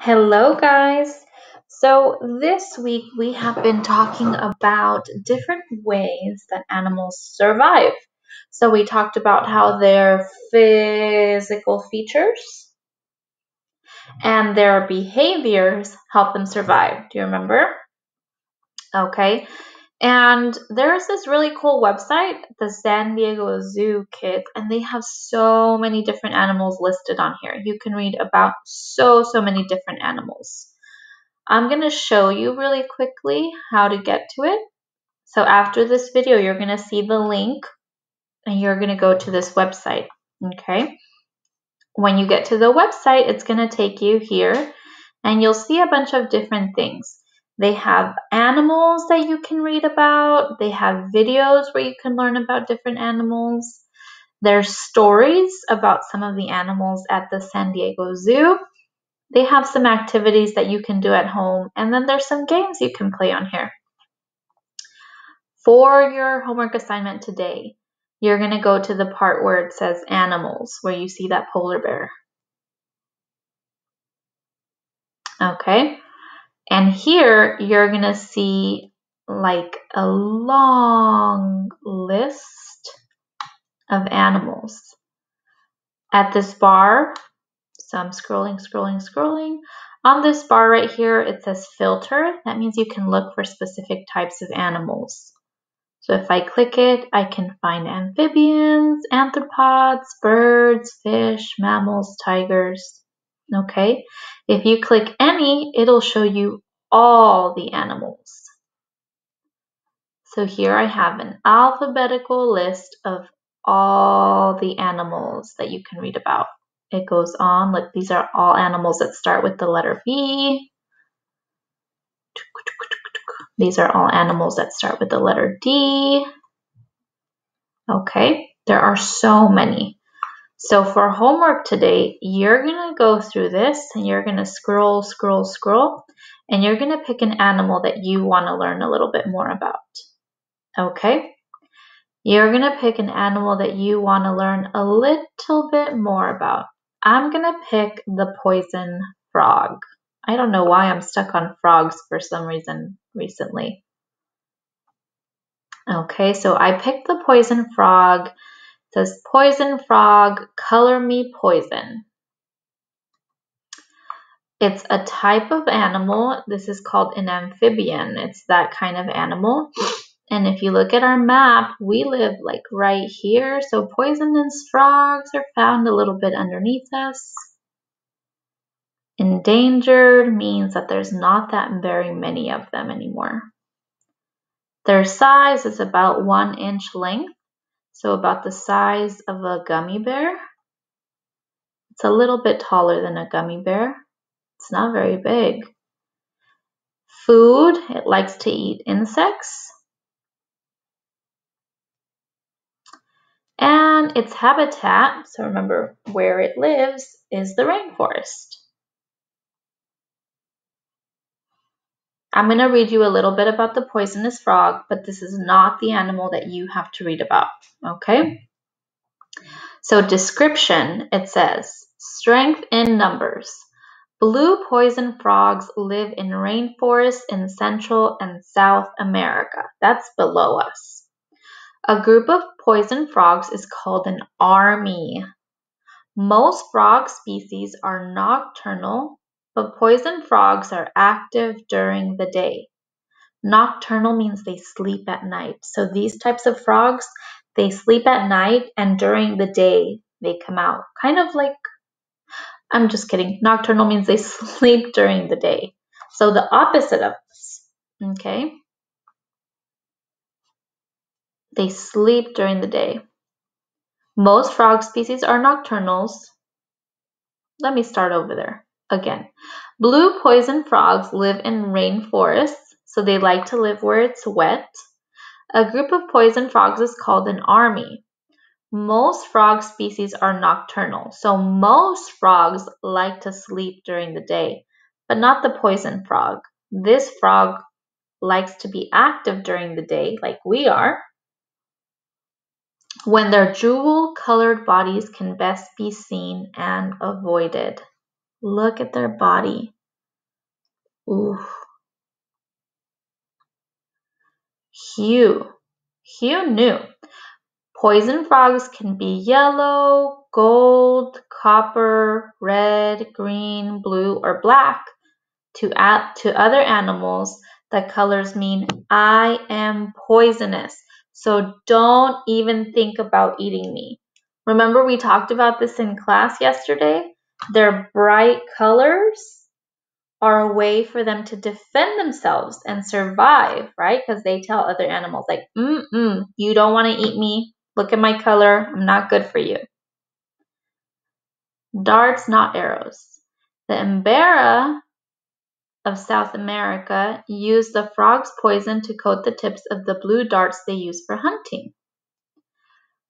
Hello, guys. So, this week we have been talking about different ways that animals survive. So, we talked about how their physical features and their behaviors help them survive. Do you remember? Okay. And there's this really cool website, the San Diego Zoo Kids, and they have so many different animals listed on here. You can read about so many different animals. I'm going to show you really quickly how to get to it. So after this video, you're going to see the link and you're going to go to this website. Okay. When you get to the website, it's going to take you here and you'll see a bunch of different things. They have animals that you can read about. They have videos where you can learn about different animals. There's stories about some of the animals at the San Diego Zoo. They have some activities that you can do at home, and then there's some games you can play on here. For your homework assignment today, you're going to go to the part where it says animals, where you see that polar bear. Okay, and here you're going to see like a long list of animals. At this bar, so I'm scrolling. On this bar right here, it says filter. That means you can look for specific types of animals. So if I click it, I can find amphibians, arthropods, birds, fish, mammals, tigers. Okay? If you click any, it'll show you all the animals. So here I have an alphabetical list of all the animals that you can read about. It goes on, like these are all animals that start with the letter B. These are all animals that start with the letter D. Okay, there are so many. So for homework today, you're going to go through this and you're going to scroll, and you're going to pick an animal that you want to learn a little bit more about. Okay? You're going to pick an animal that you want to learn a little bit more about. I'm going to pick the poison frog. I don't know why I'm stuck on frogs for some reason recently. Okay, so I picked the poison frog. It says, poison frog, color me poison. It's a type of animal. This is called an amphibian. It's that kind of animal. And if you look at our map, we live like right here. So poisonous frogs are found a little bit underneath us. Endangered means that there's not that very many of them anymore. Their size is about 1 inch length, so about the size of a gummy bear. It's a little bit taller than a gummy bear. It's not very big. Food, it likes to eat insects. And its habitat, so remember where it lives, is the rainforest. I'm going to read you a little bit about the poisonous frog, but this is not the animal that you have to read about, okay? So description, it says, strength in numbers. Blue poison frogs live in rainforests in Central and South America. That's below us. A group of poison frogs is called an army. Most frog species are nocturnal, but poison frogs are active during the day. Nocturnal means they sleep at night. So these types of frogs, they sleep at night and during the day they come out. Kind of like, I'm just kidding. Nocturnal means they sleep during the day. So the opposite of this, okay? They sleep during the day. Most frog species are nocturnals. Let me start over there again. Blue poison frogs live in rainforests, so they like to live where it's wet. A group of poison frogs is called an army. Most frog species are nocturnal, so most frogs like to sleep during the day, but not the poison frog. This frog likes to be active during the day, like we are, when their jewel-colored bodies can best be seen and avoided. Look at their body. Ooh. Hue. Hue knew. Poison frogs can be yellow, gold, copper, red, green, blue, or black. To other animals, the colors mean I am poisonous, so don't even think about eating me. Remember we talked about this in class yesterday? Their bright colors are a way for them to defend themselves and survive, right? Because they tell other animals like, you don't want to eat me. Look at my color. I'm not good for you. Darts, not arrows. The Embera of South America use the frog's poison to coat the tips of the blue darts they use for hunting.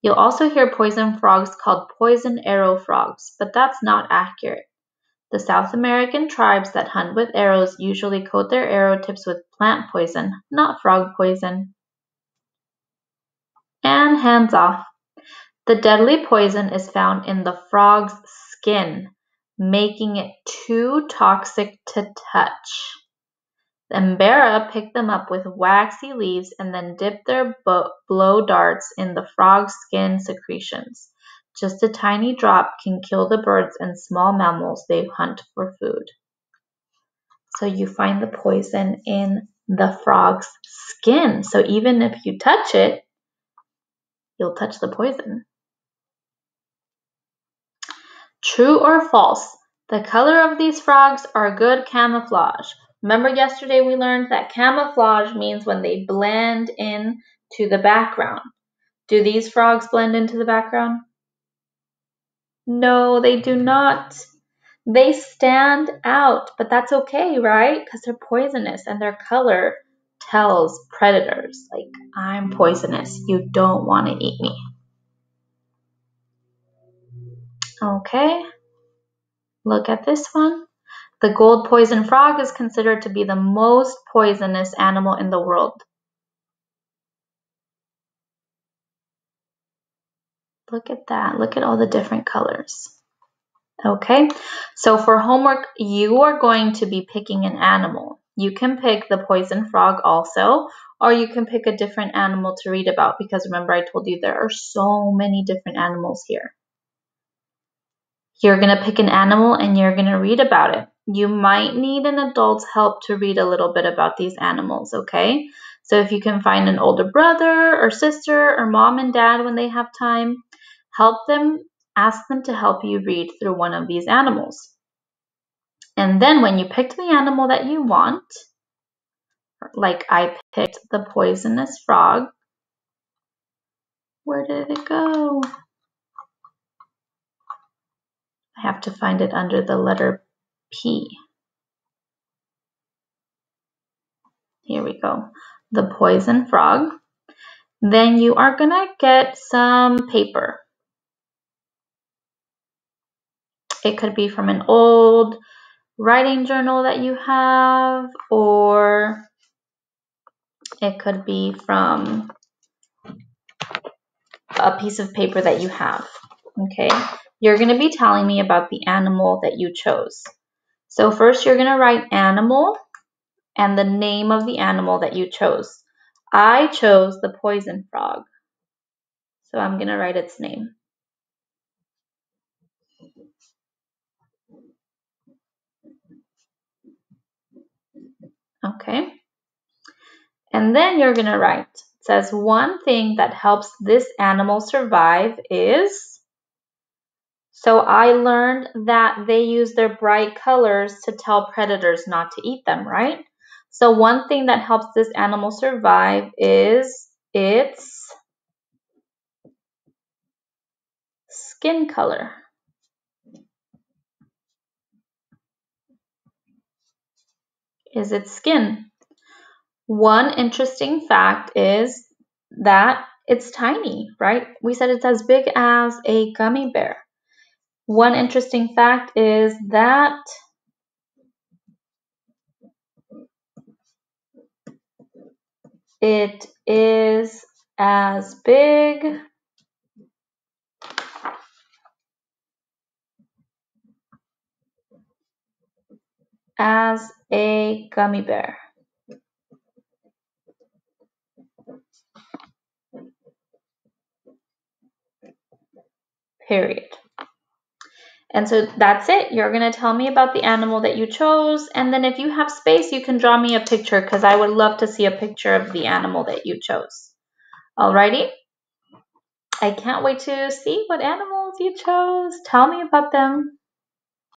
You'll also hear poison frogs called poison arrow frogs, but that's not accurate. The South American tribes that hunt with arrows usually coat their arrow tips with plant poison, not frog poison. And hands off. The deadly poison is found in the frog's skin, making it too toxic to touch. The Embera pick them up with waxy leaves and then dip their blow darts in the frog's skin secretions. Just a tiny drop can kill the birds and small mammals they hunt for food. So you find the poison in the frog's skin. So even if you touch it, you'll touch the poison. True or false? The color of these frogs are good camouflage. Remember yesterday we learned that camouflage means when they blend in to the background. Do these frogs blend into the background? No, they do not. They stand out, but that's okay, right? Because they're poisonous and their color tells predators, like, I'm poisonous. You don't want to eat me. Okay, look at this one. The gold poison frog is considered to be the most poisonous animal in the world. Look at that. Look at all the different colors. Okay, so for homework, you are going to be picking an animal. You can pick the poison frog also, or you can pick a different animal to read about because remember I told you there are so many different animals here. You're going to pick an animal and you're going to read about it. You might need an adult's help to read a little bit about these animals, okay? So if you can find an older brother or sister or mom and dad when they have time, help them, ask them to help you read through one of these animals. And then when you picked the animal that you want, like I picked the poisonous frog, where did it go? I have to find it under the letter P. Here we go. The poison frog. Then you are going to get some paper. It could be from an old writing journal that you have, or it could be from a piece of paper that you have. Okay, you're going to be telling me about the animal that you chose. So first you're going to write animal and the name of the animal that you chose. I chose the poison frog, so I'm going to write its name. Okay, and then you're going to write, it says one thing that helps this animal survive is, so I learned that they use their bright colors to tell predators not to eat them, right? So one thing that helps this animal survive is its skin color. Is its skin. One interesting fact is that it's tiny, right? We said it's as big as a gummy bear. One interesting fact is that it is as big as a gummy bear. Period. And so that's it. You're going to tell me about the animal that you chose. And then if you have space, you can draw me a picture because I would love to see a picture of the animal that you chose. Alrighty? I can't wait to see what animals you chose. Tell me about them.